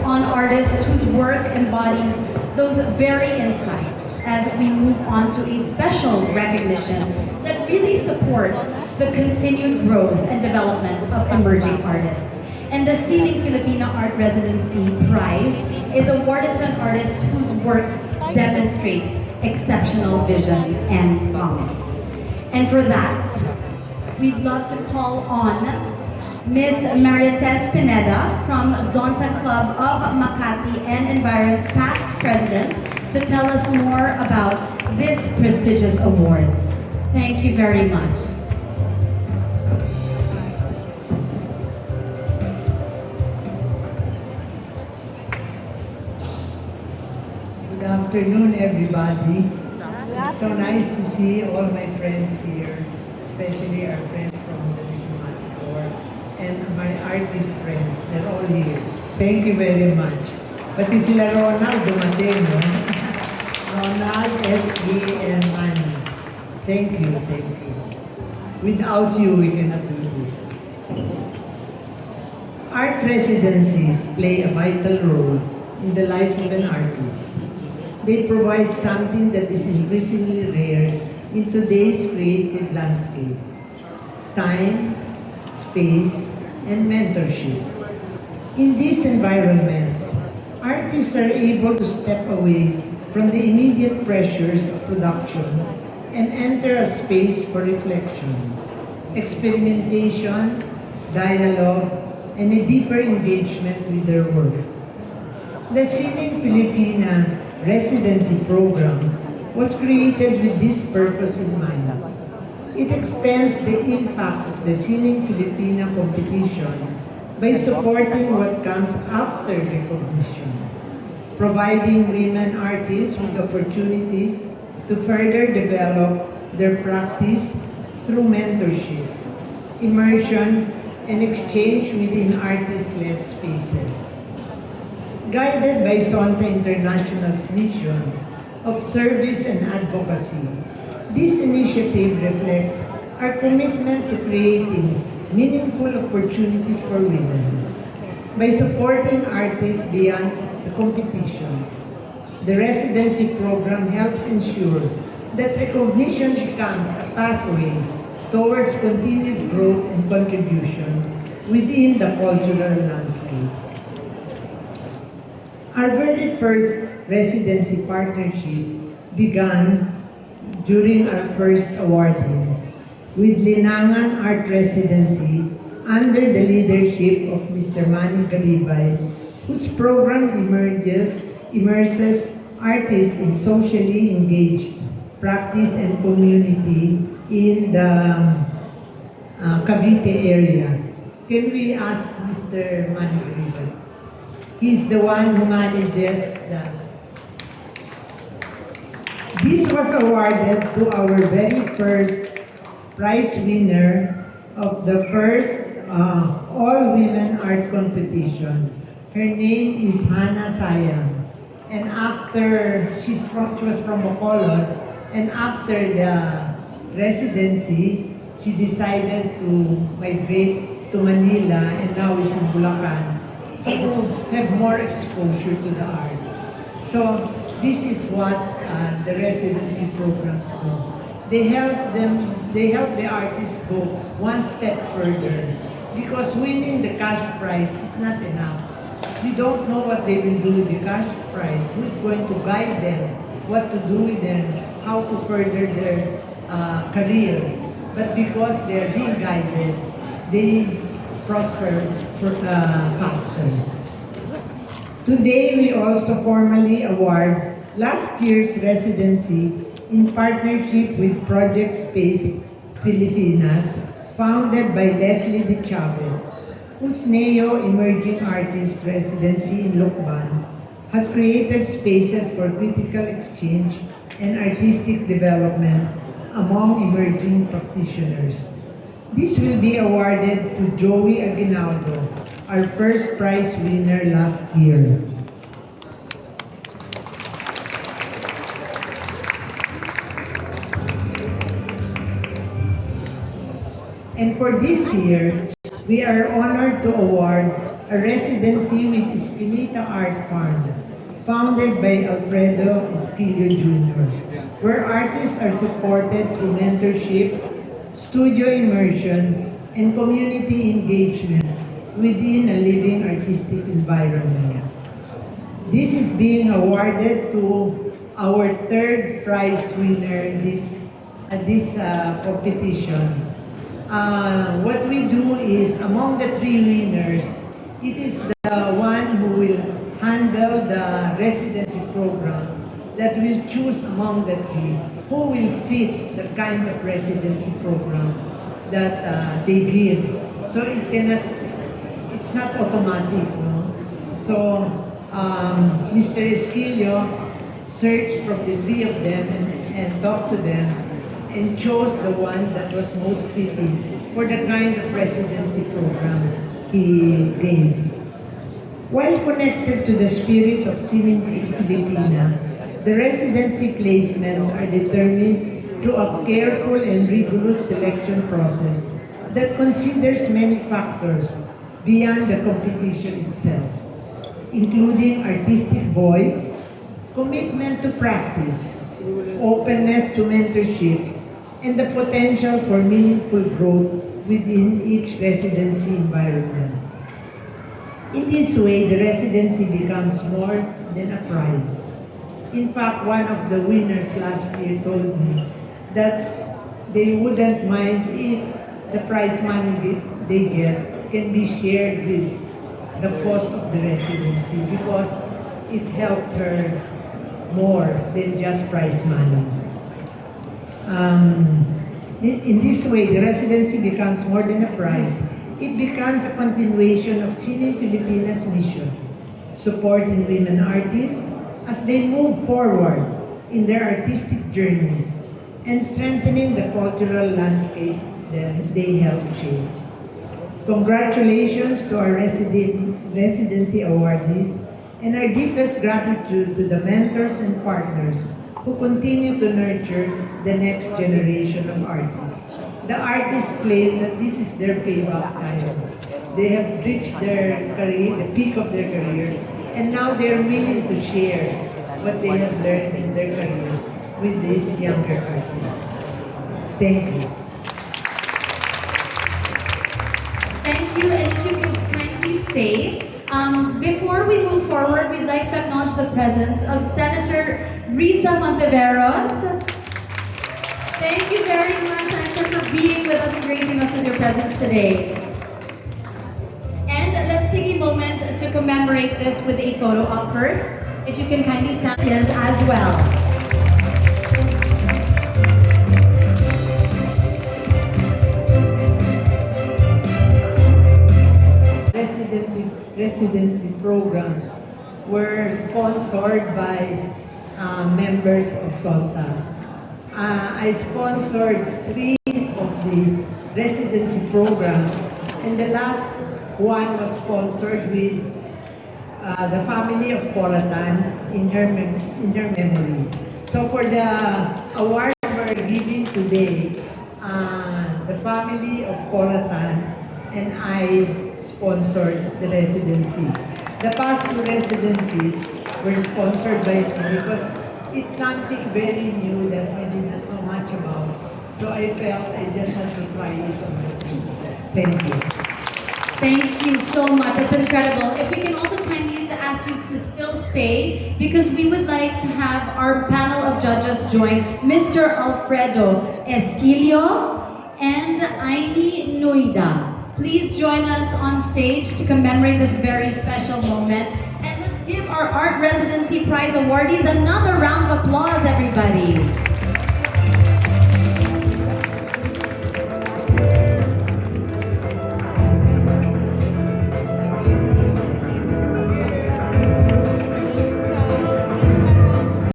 on artists whose work embodies those very insights as we move on to a special recognition that really supports the continued growth and development of emerging artists. And the Sining Filipino Art Residency Prize is awarded to an artist whose work demonstrates exceptional vision and promise. And for that, we'd love to call on Ms. Marites Pineda from Zonta Club of Makati and Environ's past president to tell us more about this prestigious award. Thank you very much. Good afternoon, everybody. It's so nice to see all my friends here, especially our friends from the Diplomatic Corps and my artist friends. They're all here. Thank you very much. Pati sila Ronald dumating, no? Ronald, SB, and Manny. Thank you, thank you. Without you, we cannot do this. Art residencies play a vital role in the life of an artist. They provide something that is increasingly rare in today's creative landscape: time, space, and mentorship. In these environments, artists are able to step away from the immediate pressures of production and enter a space for reflection, experimentation, dialogue, and a deeper engagement with their work. The Sining Filipina Residency Program was created with this purpose in mind. It extends the impact of the Sining Filipina competition by supporting what comes after recognition, providing women artists with opportunities to further develop their practice through mentorship, immersion, and exchange within artist-led spaces. Guided by Zonta International's mission of service and advocacy, this initiative reflects our commitment to creating meaningful opportunities for women. By supporting artists beyond the competition, the residency program helps ensure that recognition becomes a pathway towards continued growth and contribution within the cultural landscape. Our very first residency partnership began during our first awarding with Linangan Art Residency under the leadership of Mr. Manny Garibay, whose program immerses artists in socially engaged practice and community in the Cavite area. Can we ask Mr. Manny Garibay? He's the one who manages that. This was awarded to our very first prize winner of the first all-women art competition. Her name is Hannah Sayang. And after, she was from Bacolod, and after the residency, she decided to migrate to Manila and now is in Bulacan to have more exposure to the art. So this is what the residency programs do. They help the artists go one step further, because winning the cash prize is not enough. You don't know what they will do with the cash prize, who is going to guide them, what to do with them, how to further their career. But because they are being guided, they prosper faster. Today, we also formally award last year's residency in partnership with Project Space Pilipinas, founded by Leslie De Chavez, whose NEO Emerging Artist Residency in Lucban has created spaces for critical exchange and artistic development among emerging practitioners. This will be awarded to Joey Aguinaldo, our first prize winner last year. And for this year, we are honored to award a residency with Esquilita Art Farm, founded by Alfredo Esquilio Jr., where artists are supported through mentorship, studio immersion, and community engagement within a living artistic environment. This is being awarded to our third prize winner at this competition. What we do is, among the three winners, it is the one who will handle the residency program that will choose among the three who will fit the kind of residency program that they give. So it's not automatic, no? So Mr. Esquilio searched from the three of them and talked to them and chose the one that was most fitting for the kind of residency program he gave. While connected to the spirit of Sining Filipina, the residency placements are determined through a careful and rigorous selection process that considers many factors beyond the competition itself, including artistic voice, commitment to practice, openness to mentorship, and the potential for meaningful growth within each residency environment. In this way, the residency becomes more than a prize. In fact, one of the winners last year told me that they wouldn't mind if the prize money they get can be shared with the cost of the residency because it helped her more than just prize money. In this way, the residency becomes more than a prize. It becomes a continuation of Sining Filipina's mission, supporting women artists as they move forward in their artistic journeys and strengthening the cultural landscape that they help shape. Congratulations to our residency awardees and our deepest gratitude to the mentors and partners who continue to nurture the next generation of artists. The artists claim that this is their payback time. They have reached their career, the peak of their careers, and now they're willing to share what they have learned in their career with these younger artists. Thank you. Thank you, and if you could kindly stay. Before we move forward, we'd like to acknowledge the presence of Senator Risa Monteveros. Thank you very much, Senator, for being with us and gracing us with your presence today. And let's take a moment to commemorate this with a photo up first. If you can kindly stand as well. Residency programs were sponsored by members of SOLTA. I sponsored 3 of the residency programs, and the last one was sponsored with the family of Coratan in her memory. So for the award we're giving today, the family of Coratan and I sponsored the residency. The past 2 residencies were sponsored by me because it's something very new that we did not know much about. So I felt I just had to try it on my own. Thank you. Thank you so much. It's incredible. If we can also kindly ask you to still stay, because we would like to have our panel of judges join Mr. Alfredo Esquilio and Aimee Noida. Please join us on stage to commemorate this very special moment. And let's give our Art Residency Prize awardees another round of applause, everybody.